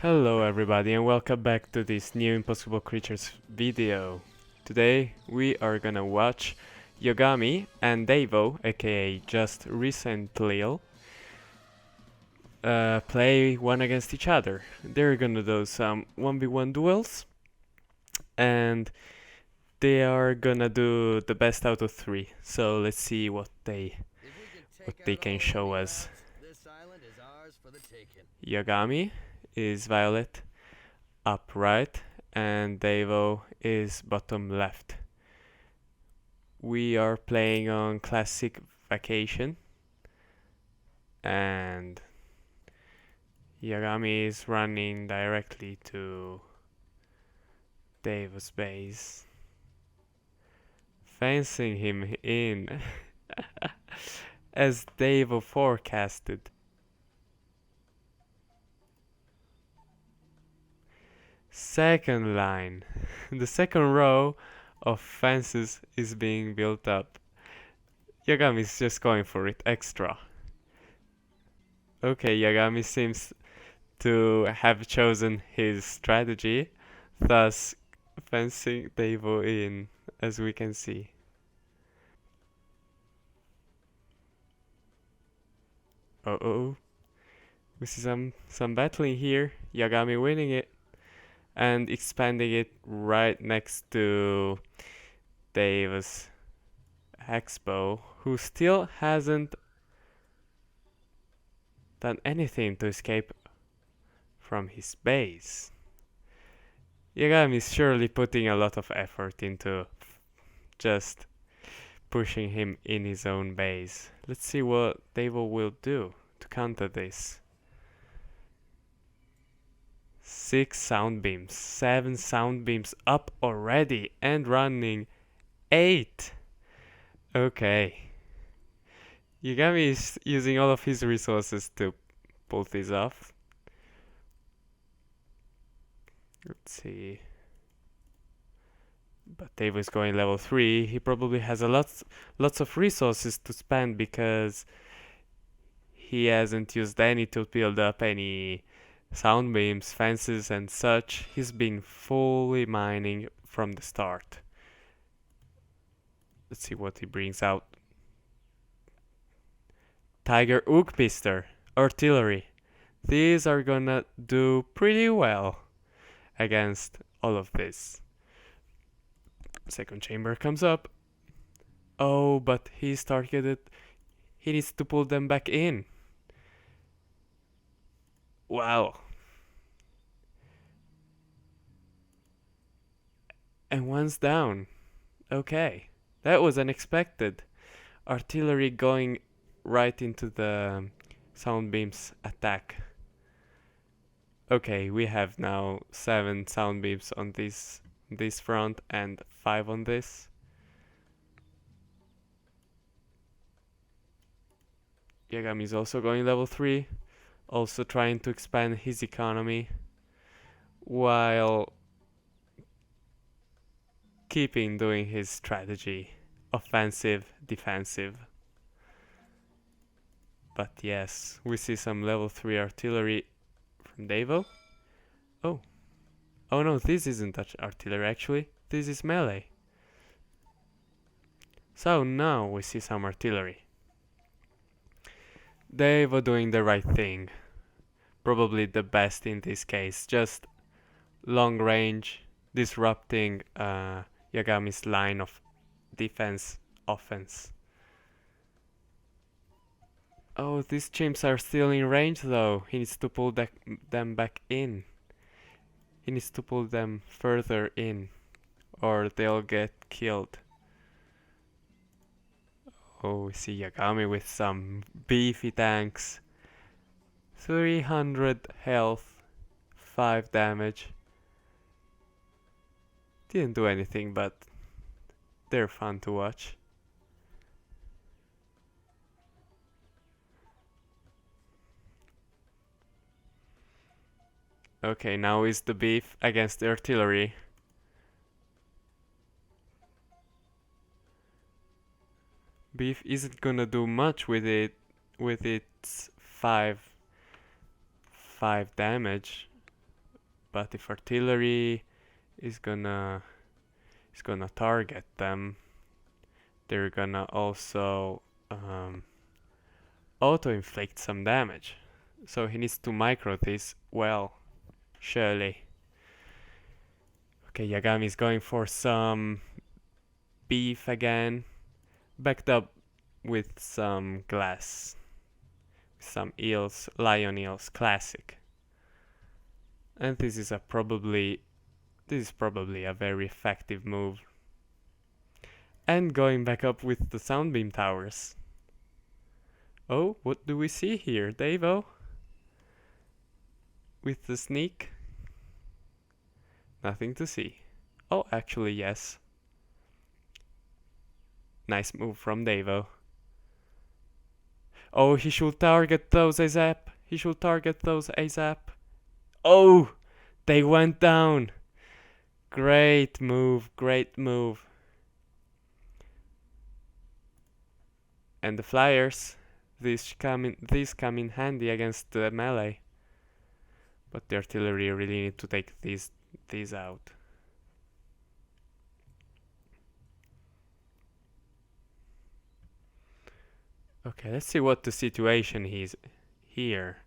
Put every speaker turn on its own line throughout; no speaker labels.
Hello everybody and welcome back to this new Impossible Creatures video. Today we are gonna watch Yagami and Davo, aka just recently play one against each other. They're gonna do some 1v1 duels and they are gonna do the best out of 3. So let's see what they can show us. Yagami is violet, upright, and Davo is bottom left. We are playing on classic vacation and Yagami is running directly to Davo's base, fencing him in as Davo forecasted. Second line. The second row of fences is being built up. Yagami is just going for it extra. Okay, Yagami seems to have chosen his strategy, thus fencing Davo in, as we can see. Uh-oh. We see some battling here. Yagami winning it and expanding it right next to Davo's Hexbow, who still hasn't done anything to escape from his base. Yagami is surely putting a lot of effort into just pushing him in his own base. Let's see what Davo will do to counter this. 6 sound beams, 7 sound beams up already and running 8. Okay. Yagami is using all of his resources to pull this off. Let's see. But Davo is going level 3. He probably has lots of resources to spend because he hasn't used any to build up any sound beams, fences and such. He's been fully mining from the start. Let's see what he brings out. Tiger Oogpister, artillery. These are gonna do pretty well against all of this. Second chamber comes up. Oh, but he's targeted. He needs to pull them back in. Wow. And one's down. Okay. That was unexpected. Artillery going right into the sound beams attack. Okay, we have now 7 sound beams on this front and 5 on this. Yagami is also going level 3, also trying to expand his economy while keeping doing his strategy, offensive, defensive. But yes, we see some level 3 artillery from Davo. Oh no, this isn't artillery actually, this is melee. So now we see some artillery. Davo doing the right thing. Probably the best in this case. Just long range, disrupting Yagami's line of defense, offense. Oh, these chimps are still in range though. He needs to pull them back in. He needs to pull them further in, or they'll get killed. Oh, we see Yagami with some beefy tanks. 300 health, 5 damage. Didn't do anything, but they're fun to watch. Okay, now is the beef against the artillery. Beef isn't gonna do much with its 5 damage. But if artillery is gonna target them, they're gonna also auto-inflict some damage. So he needs to micro this well, surely. Okay, Yagami is going for some beef again, backed up with some glass, some eels, lion eels, classic. And this is probably a very effective move. And going back up with the sound beam towers. Oh, what do we see here, Davo? With the sneak? Nothing to see. Oh, actually, yes. Nice move from Davo. Oh, he should target those ASAP. He should target those ASAP. Oh, they went down. Great move, great move. And the flyers, these come in handy against the melee. But the artillery really need to take these out. Okay, let's see what the situation is here.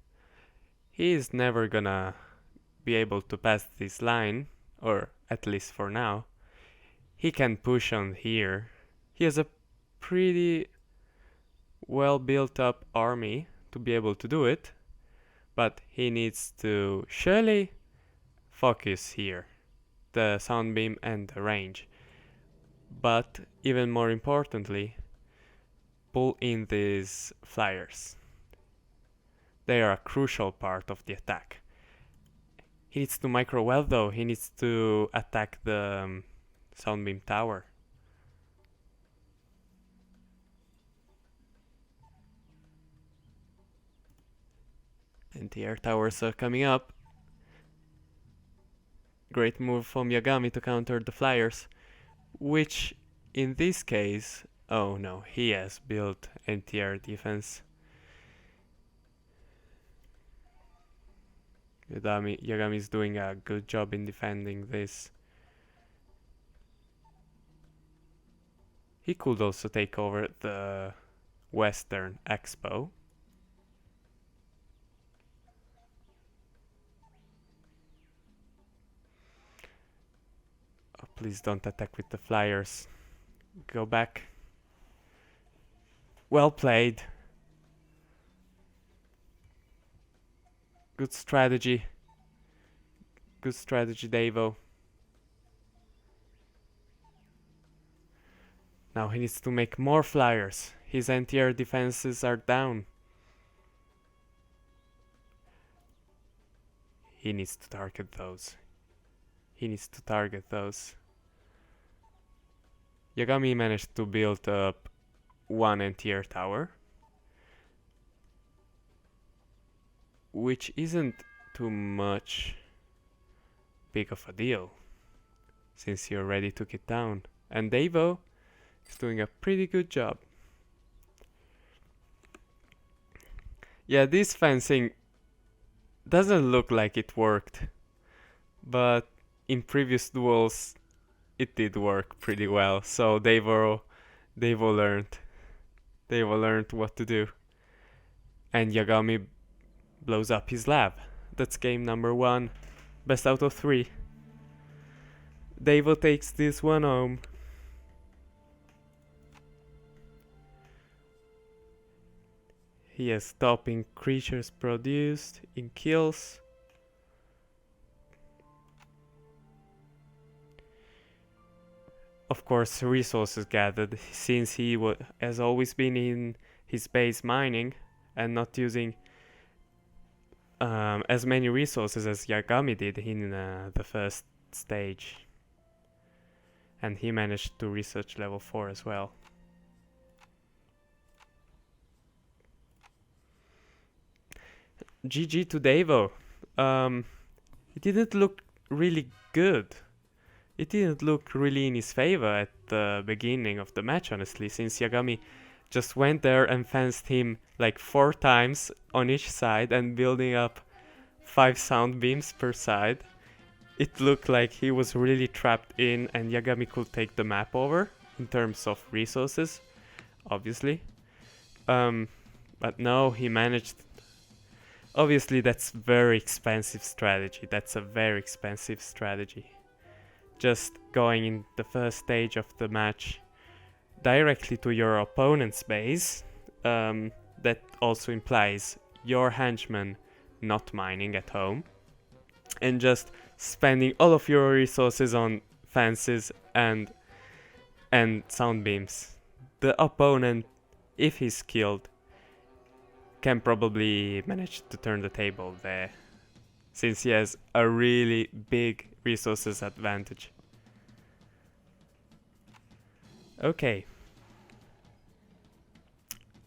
He is never gonna be able to pass this line, or at least for now. He can push on here. He has a pretty well built up army to be able to do it, but he needs to surely focus here, the sound beam and the range. But even more importantly, pull in these flyers. They are a crucial part of the attack. He needs to micro well though, he needs to attack the sound beam tower. And the air towers are coming up. Great move from Yagami to counter the flyers, which in this case, oh no, he has built anti-air defense. Yagami is doing a good job in defending this. He could also take over the Western Expo. Oh, please don't attack with the flyers. Go back. Well played. Good strategy. Good strategy, Davo. Now he needs to make more flyers. His anti-air defenses are down. He needs to target those. He needs to target those. Yagami managed to build up one anti-air tower, which isn't too much big of a deal, since he already took it down. And Davo is doing a pretty good job. Yeah, this fencing doesn't look like it worked, but in previous duels it did work pretty well. So Davo learned what to do. And Yagami blows up his lab. That's game number 1. Best out of 3. Davo takes this one home. He has top in creatures produced, in kills. Of course, resources gathered, since he has always been in his base mining and not using as many resources as Yagami did in the first stage. And he managed to research level 4 as well. GG to Davo. It didn't look really good. It didn't look really in his favor at the beginning of the match, honestly, since Yagami just went there and fenced him like 4 times on each side and building up 5 sound beams per side. it looked like he was really trapped in and Yagami could take the map over in terms of resources, obviously. But no, he managed. Obviously, that's very expensive strategy. That's a very expensive strategy. Just going in the first stage of the match directly to your opponent's base, that also implies your henchman not mining at home and just spending all of your resources on fences and sound beams. The opponent, if he's killed, can probably manage to turn the table there, since he has a really big resources advantage. Okay.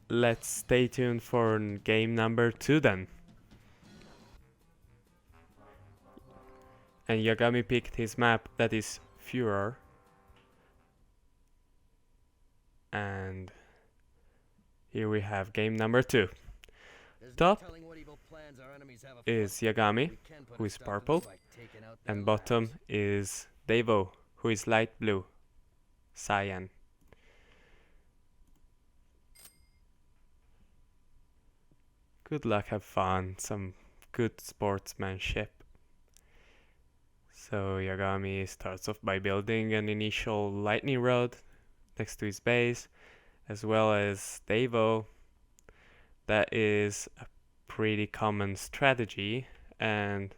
Let's stay tuned for game number 2 then. And Yagami picked his map, that is Furor. And here we have game number 2. Top is Yagami, who is purple, and bottom is Davo, who is light blue, cyan. Good luck, have fun, some good sportsmanship. So Yagami starts off by building an initial lightning rod next to his base, as well as Davo. That is a pretty common strategy and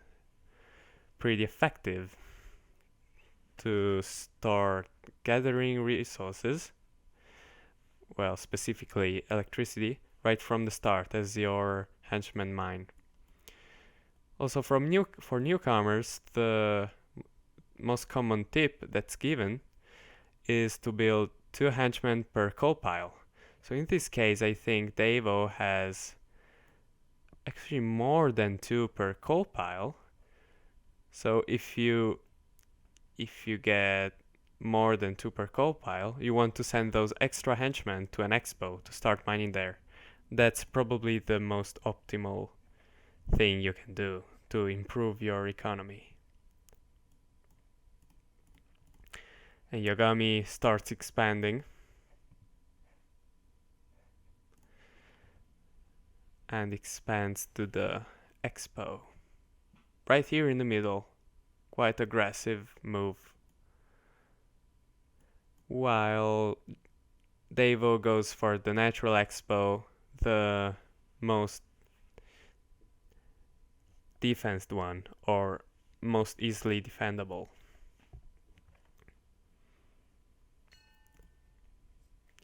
pretty effective to start gathering resources, well, specifically electricity, right from the start as your henchmen mine. Also, for newcomers, the most common tip that's given is to build 2 henchmen per coal pile. So in this case, I think Davo has actually more than 2 per coal pile. So if you get more than 2 per coal pile, you want to send those extra henchmen to an expo to start mining there. That's probably the most optimal thing you can do to improve your economy. And Yagami starts expanding. And expands to the expo. Right here in the middle. Quite aggressive move. While Davo goes for the natural expo, the most defensed one, or most easily defendable.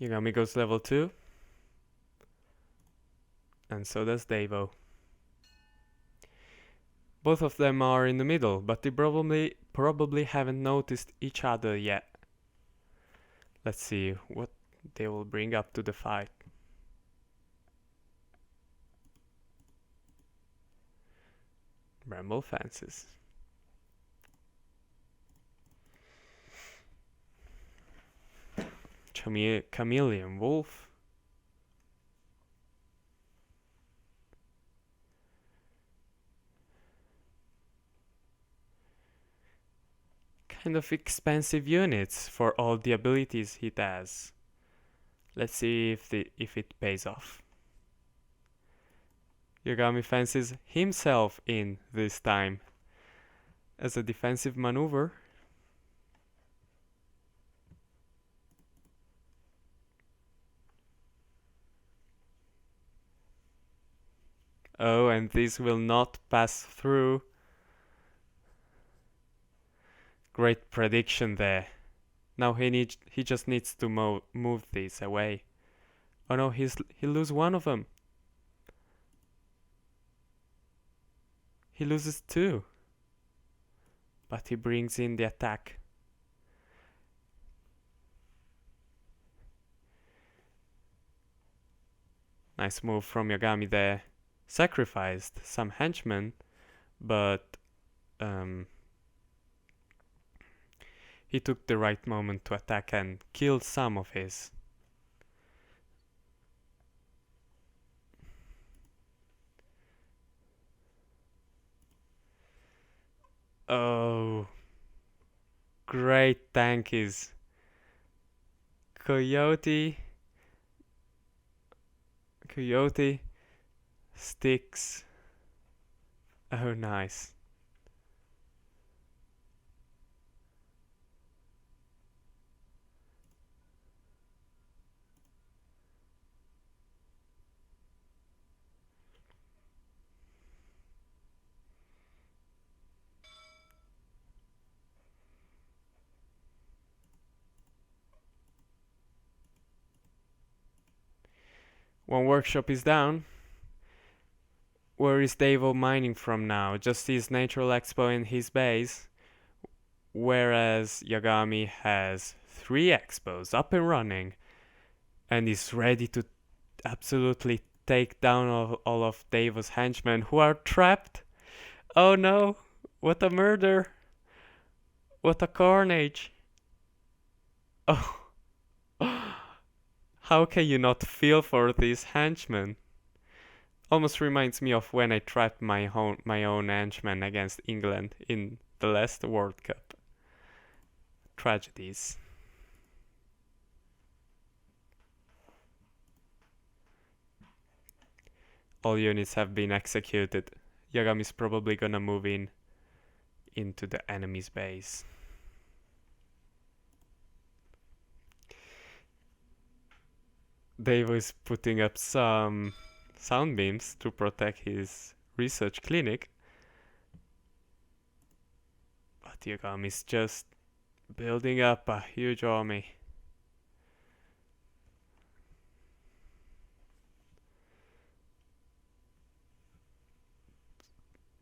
Yagami goes level 2. And so does Davo. Both of them are in the middle, but they probably haven't noticed each other yet. Let's see what they will bring up to the fight. Bramble fences. Chameleon wolf. Kind of expensive units for all the abilities he has. Let's see if it pays off. Yagami fences himself in this time as a defensive maneuver. Oh, and this will not pass through. Great prediction there. Now he just needs to move these away. Oh no, he loses one of them. He loses 2. But he brings in the attack. Nice move from Yagami there. Sacrificed some henchmen, but he took the right moment to attack and kill some of his. Oh, great tank is Coyote, Sticks. Oh, nice. One workshop is down. Where is Davo mining from now? Just his natural expo in his base. Whereas Yagami has 3 expos up and running and is ready to absolutely take down all of Davo's henchmen who are trapped. Oh no! What a murder! What a carnage! Oh, how can you not feel for these henchmen? Almost reminds me of when I trapped my own henchman against England in the last World Cup. Tragedies. All units have been executed. Yagami's probably gonna move into the enemy's base. Dave is putting up some sound beams to protect his research clinic. But Yagami's just building up a huge army.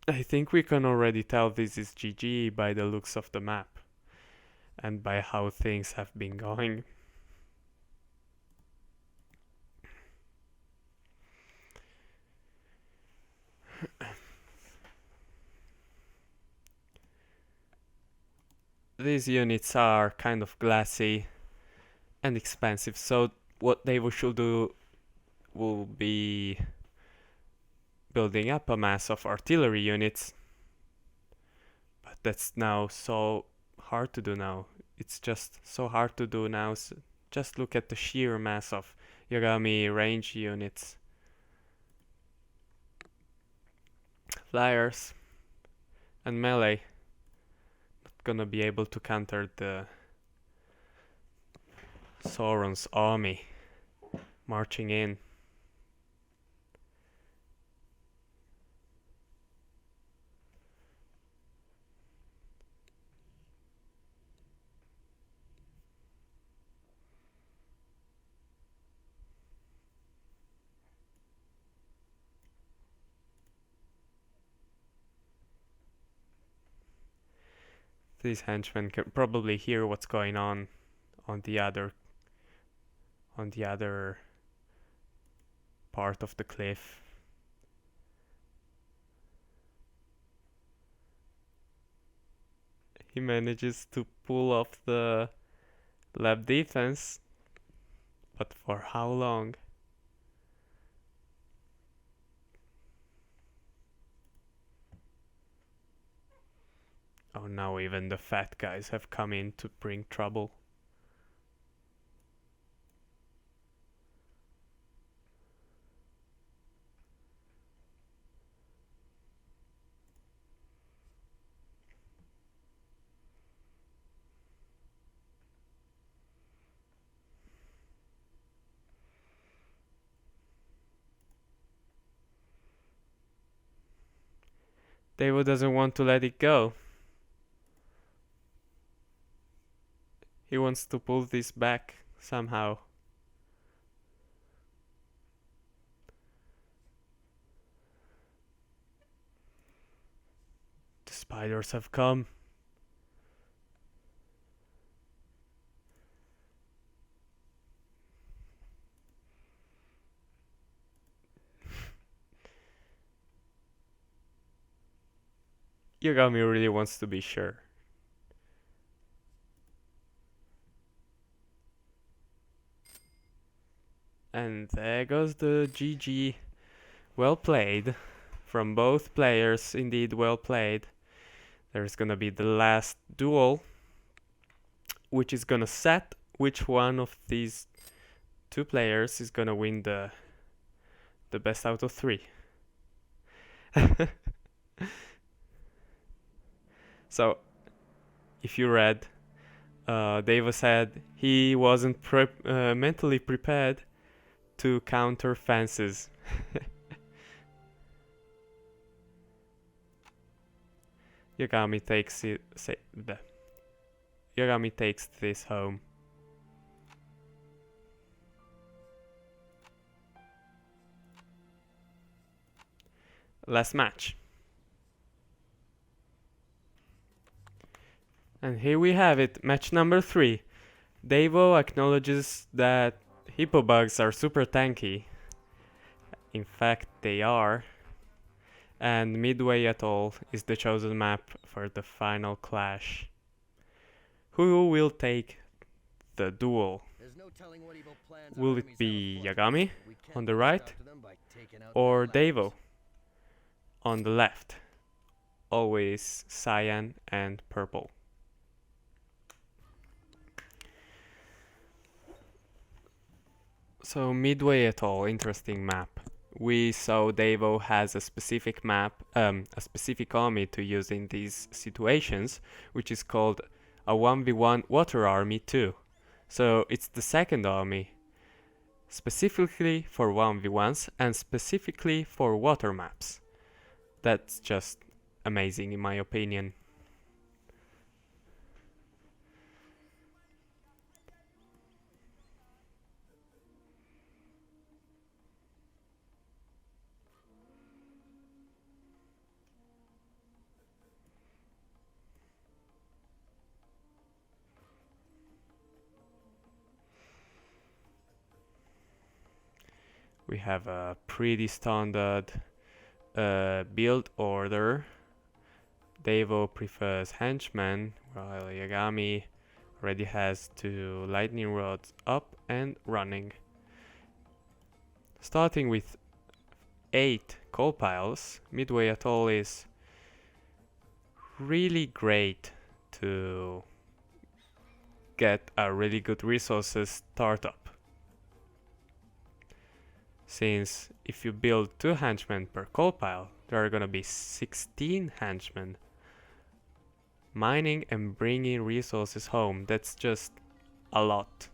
I think we can already tell this is GG by the looks of the map and by how things have been going. These units are kind of glassy and expensive, so what they should do will be building up a mass of artillery units. But that's now so hard to do now. It's just so hard to do now. So just look at the sheer mass of Yagami range units. Flyers and melee. Not gonna be able to counter the Sauron's army marching in. These henchmen can probably hear what's going on the other part of the cliff. He manages to pull off the lab defense, but for how long? Oh, now even the fat guys have come in to bring trouble. Davo doesn't want to let it go. He wants to pull this back somehow. The spiders have come. Yagami really wants to be sure. And there goes the GG. Well played from both players, indeed well played. There's gonna be the last duel which is gonna set which one of these two players is gonna win the best out of 3. So, if you read, Davo said he wasn't mentally prepared to counter fences. Yagami takes Yagami takes this home. Last match. And here we have it, match number 3. Davo acknowledges that hippo bugs are super tanky. In fact, they are. And Midway Atoll is the chosen map for the final clash. Who will take the duel? Will it be Yagami on the right or Davo on the left? Always cyan and purple. So Midway Atoll, interesting map. We saw Davo has a specific map, a specific army to use in these situations, which is called a 1v1 water army too. So it's the second army, specifically for 1v1s and specifically for water maps. That's just amazing in my opinion. We have a pretty standard build order. Davo prefers henchmen, while Yagami already has 2 lightning rods up and running. Starting with 8 coal piles, Midway Atoll is really great to get a really good resources startup. Since if you build 2 henchmen per coal pile, there are gonna be 16 henchmen mining and bringing resources home. That's just a lot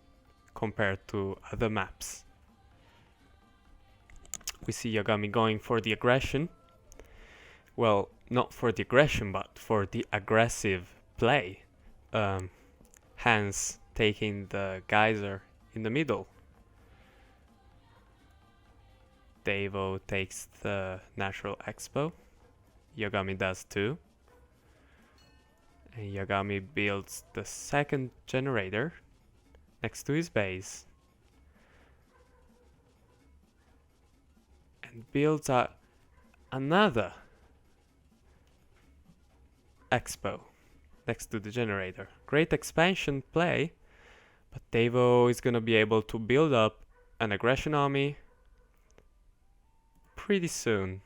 compared to other maps. We see Yagami going for the aggression. Well, not for the aggression, but for the aggressive play. Hence taking the geyser in the middle. Davo takes the natural expo. Yagami does too. And Yagami builds the second generator next to his base. And builds another expo next to the generator. Great expansion play, but Davo is gonna be able to build up an aggression army pretty soon.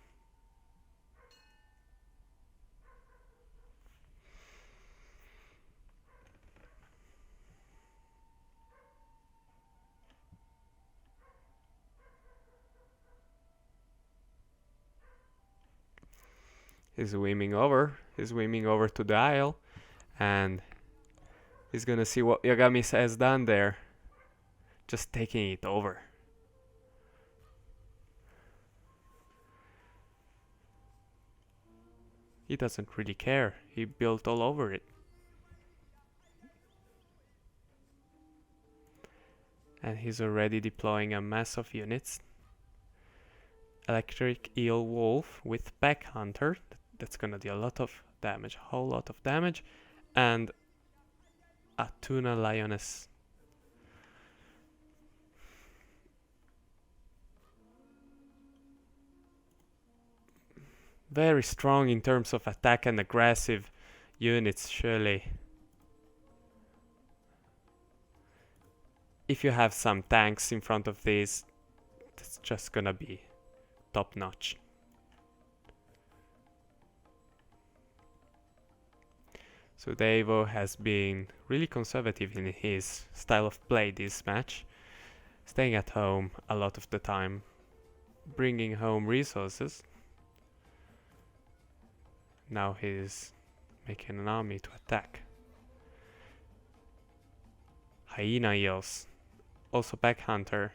He's swimming over to the isle, and he's gonna see what Yagami has done there. Just taking it over. He doesn't really care. He built all over it. And he's already deploying a mass of units. Electric Eel Wolf with Pack Hunter. That's gonna do a lot of damage, a whole lot of damage. And a Tuna Lioness. Very strong in terms of attack and aggressive units, surely. If you have some tanks in front of these, it's just gonna be top notch. So Davo has been really conservative in his style of play this match, staying at home a lot of the time, bringing home resources. Now he's making an army to attack. Hyena Eels, also Pack Hunter.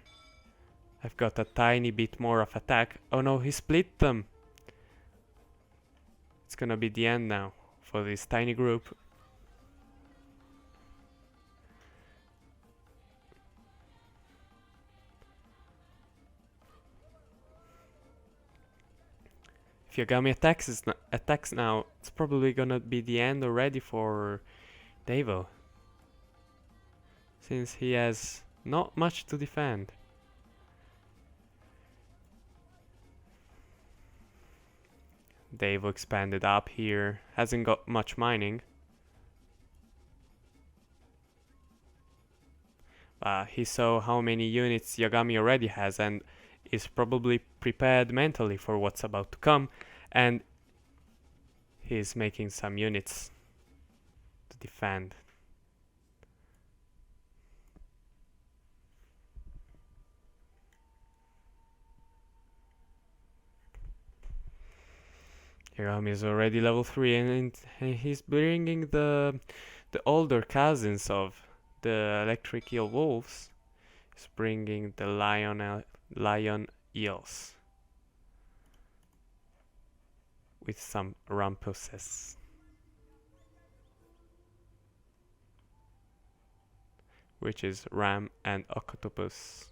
I've got a tiny bit more of attack. Oh no, he split them! It's gonna be the end now for this tiny group. If Yagami attacks now, it's probably gonna be the end already for Davo, since he has not much to defend. Davo expanded up here, hasn't got much mining. He saw how many units Yagami already has and is probably prepared mentally for what's about to come, and he's making some units to defend. Yagami is already level 3 and he's bringing the older cousins of the electric eel wolves. He's bringing the lion eels with some rumpuses, which is ram and octopus.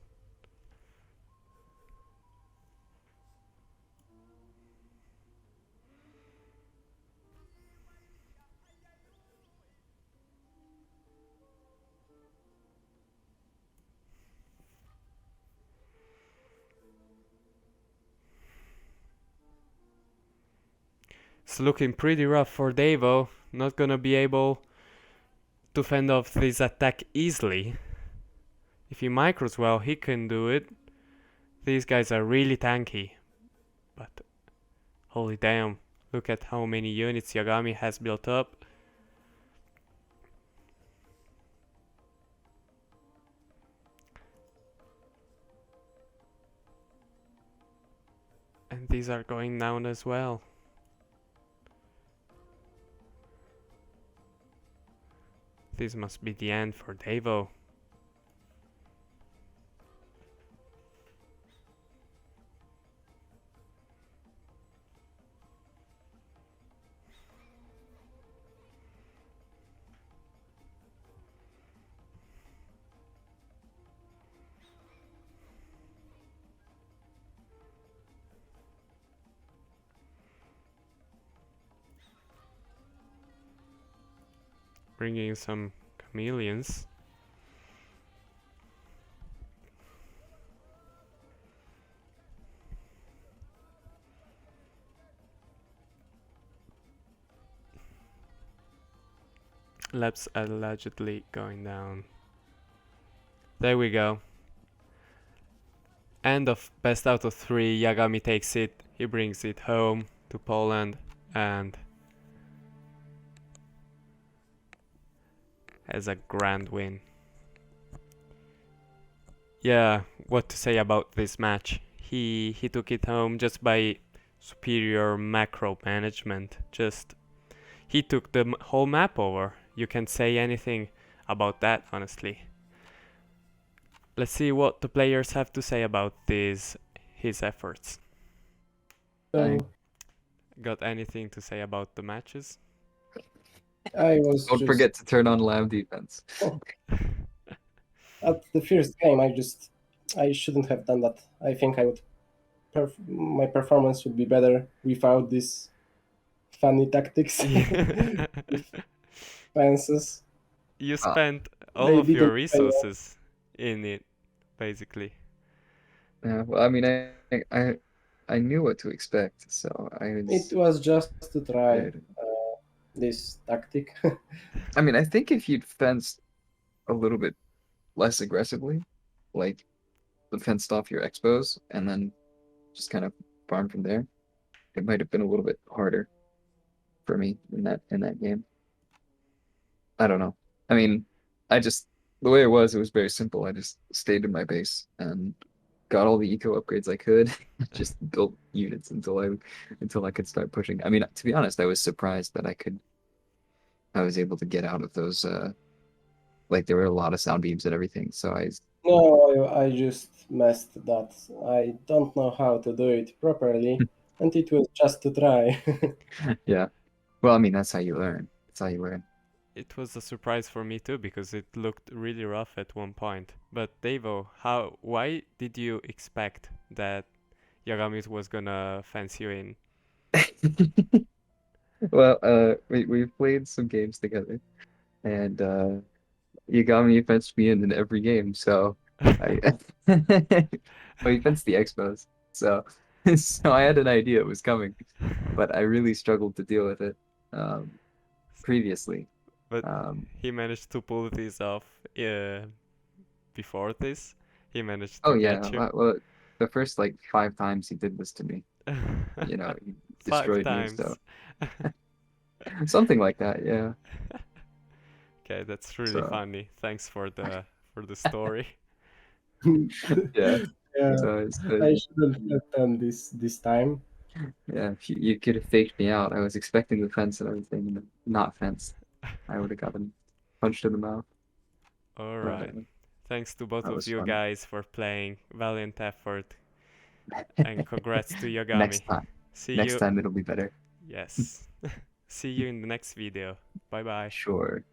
It's looking pretty rough for Davo. Not gonna be able to fend off this attack easily. If he micros well, he can do it. These guys are really tanky. But holy damn, look at how many units Yagami has built up. And these are going down as well. This must be the end for Davo. Bringing some chameleons. Labs allegedly going down. There we go. End of best out of 3. Yagami takes it. He brings it home to Poland and has a grand win. Yeah, what to say about this match? He took it home just by superior macro management. Just he took the whole map over. You can't say anything about that, honestly. Let's see what the players have to say about his efforts. Got anything to say about the matches?
Don't forget to turn on lab defense.
At the first game, I shouldn't have done that. I think my performance would be better without these funny tactics. Fences.
You spent all of your resources in it, basically.
Yeah, well, I mean, I knew what to expect, so
It was just to try this tactic.
I mean, I think if you'd fenced a little bit less aggressively, like fenced off your expos and then just kind of farm from there, it might have been a little bit harder for me in that game. I don't know. I mean, I just the way it was very simple. I just stayed in my base and got all the eco upgrades I could. Just built units until I could start pushing. I mean, to be honest, I was surprised that I was able to get out of those like there were a lot of sound beams and everything. So
No, I just messed that. I don't know how to do it properly, and it was just to try.
yeah. Well, I mean, that's how you learn. That's how you learn.
It was a surprise for me too because it looked really rough at one point. But Davo, why did you expect that Yagami was gonna fence you in?
Well, we played some games together, and Yagami fenced me in every game. So I, well, he fenced the Expos. So so I had an idea it was coming, but I really struggled to deal with it previously.
But
Um,
he managed to pull this off before this. He managed
oh
to
yeah,
get you.
well, the first like 5 times he did this to me, he
Five
destroyed me.
times.
So something like that, yeah.
Okay, that's really
So
funny. Thanks for the story.
yeah,
Yeah,
so
I shouldn't have done this time.
yeah, if you could have faked me out. I was expecting the fence and everything, and not fenced. I would have gotten punched in the mouth.
All
But
right. Thanks to both
that
of
was
you
fun.
guys for playing. Valiant effort. And congrats to
Next
Yagami.
time,
See
next
you.
time it'll be better.
Yes. See you in the next video. Bye bye.
Sure.